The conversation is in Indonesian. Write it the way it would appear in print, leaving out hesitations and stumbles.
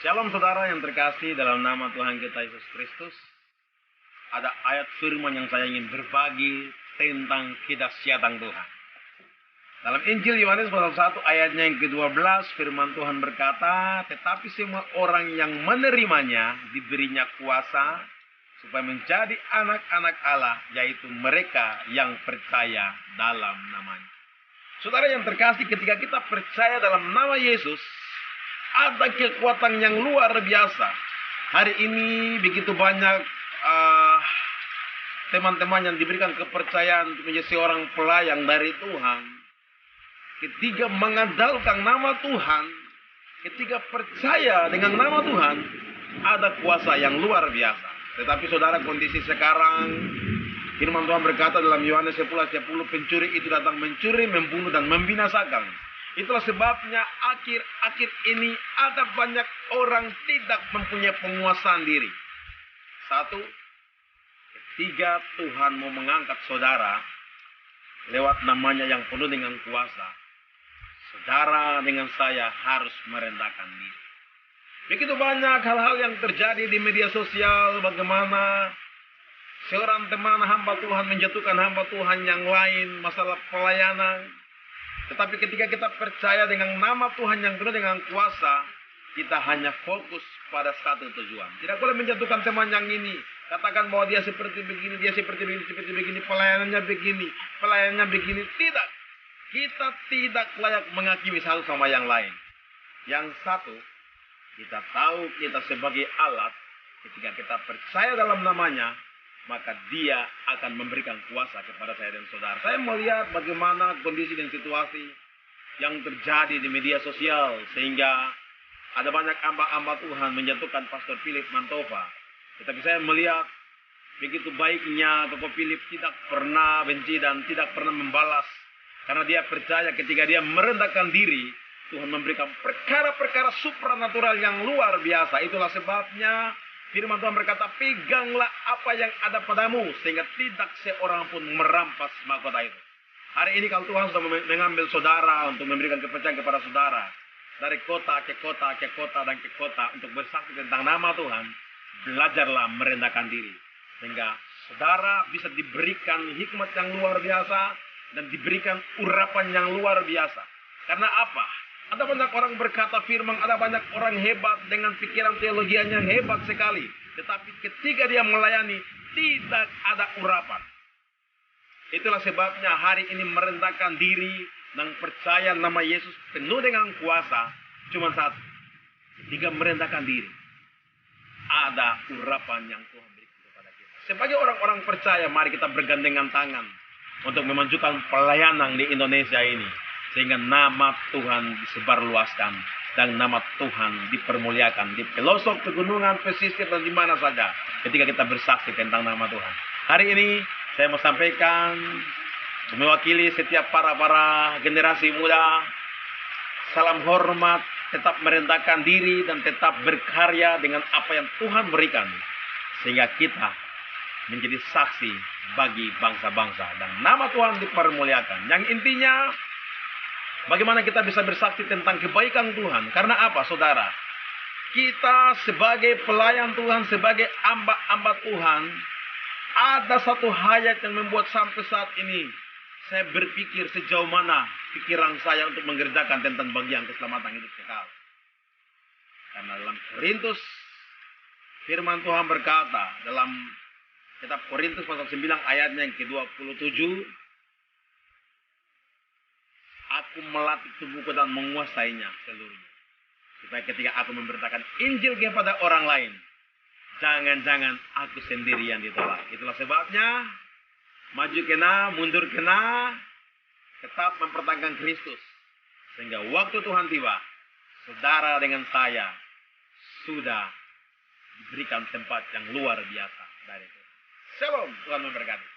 Shalom saudara yang terkasih dalam nama Tuhan kita Yesus Kristus. Ada ayat firman yang saya ingin berbagi tentang kedahsyatan Tuhan. Dalam Injil Yohanes pasal 1 ayatnya yang ke-12 firman Tuhan berkata, tetapi semua orang yang menerimanya diberinya kuasa supaya menjadi anak-anak Allah, yaitu mereka yang percaya dalam namanya. Saudara yang terkasih, ketika kita percaya dalam nama Yesus, ada kekuatan yang luar biasa. Hari ini begitu banyak teman-teman yang diberikan kepercayaan untuk menjadi seorang pelayan dari Tuhan. Ketika mengandalkan nama Tuhan, ketika percaya dengan nama Tuhan, ada kuasa yang luar biasa. Tetapi saudara, kondisi sekarang, firman Tuhan berkata dalam Yohanes 10:10, pencuri itu datang mencuri, membunuh, dan membinasakan. Itulah sebabnya akhir-akhir ini ada banyak orang tidak mempunyai penguasaan diri. Satu, ketika Tuhan mau mengangkat saudara lewat namanya yang penuh dengan kuasa, saudara dengan saya harus merendahkan diri. Begitu banyak hal-hal yang terjadi di media sosial, bagaimana seorang teman hamba Tuhan menjatuhkan hamba Tuhan yang lain, masalah pelayanan. Tetapi ketika kita percaya dengan nama Tuhan yang penuh dengan kuasa, kita hanya fokus pada satu tujuan. Tidak boleh menjatuhkan teman yang ini. Katakan bahwa dia seperti begini, dia seperti begini, pelayanannya begini. Tidak. Kita tidak layak menghakimi satu sama yang lain. Yang satu, kita tahu kita sebagai alat. Ketika kita percaya dalam namanya, maka dia akan memberikan kuasa kepada saya dan saudara. Saya melihat bagaimana kondisi dan situasi yang terjadi di media sosial, sehingga ada banyak hamba-hamba Tuhan menjatuhkan Pastor Philip Mantova. Tetapi saya melihat begitu baiknya Koko Philip tidak pernah benci dan tidak pernah membalas. Karena dia percaya ketika dia merendahkan diri, Tuhan memberikan perkara-perkara supranatural yang luar biasa. Itulah sebabnya firman Tuhan berkata, peganglah apa yang ada padamu, sehingga tidak seorang pun merampas mahkota itu. Hari ini kalau Tuhan sudah mengambil saudara untuk memberikan kepercayaan kepada saudara, dari kota ke kota, ke kota dan ke kota, untuk bersaksi tentang nama Tuhan, belajarlah merendahkan diri. Sehingga saudara bisa diberikan hikmat yang luar biasa, dan diberikan urapan yang luar biasa. Karena apa? Ada banyak orang berkata firman, ada banyak orang hebat dengan pikiran teologianya hebat sekali. Tetapi ketika dia melayani, tidak ada urapan. Itulah sebabnya hari ini merendahkan diri dan percaya nama Yesus penuh dengan kuasa. Cuma satu, ketika merendahkan diri, ada urapan yang Tuhan berikan kepada kita. Sebagai orang-orang percaya, mari kita bergandengan tangan untuk memajukan pelayanan di Indonesia ini. Sehingga nama Tuhan disebarluaskan dan nama Tuhan dipermuliakan di pelosok pegunungan, pesisir, dan di mana saja ketika kita bersaksi tentang nama Tuhan. Hari ini saya mau sampaikan, mewakili setiap para generasi muda, salam hormat, tetap merendahkan diri dan tetap berkarya dengan apa yang Tuhan berikan, sehingga kita menjadi saksi bagi bangsa-bangsa dan nama Tuhan dipermuliakan. Yang intinya, bagaimana kita bisa bersaksi tentang kebaikan Tuhan? Karena apa, saudara? Kita sebagai pelayan Tuhan, sebagai hamba-hamba Tuhan, ada satu hayat yang membuat sampai saat ini saya berpikir sejauh mana pikiran saya untuk mengerjakan tentang bagian keselamatan hidup kekal. Karena dalam Korintus, firman Tuhan berkata dalam kitab Korintus pasal 9 ayatnya yang ke-27, aku melatih tubuhku dan menguasainya seluruhnya, supaya ketika aku memberitakan Injil kepada orang lain, jangan-jangan aku sendirian ditolak. Itulah sebabnya maju kena, mundur kena, tetap mempertahankan Kristus, sehingga waktu Tuhan tiba, saudara dengan saya sudah diberikan tempat yang luar biasa dari Tuhan. Shalom, Tuhan memberkati.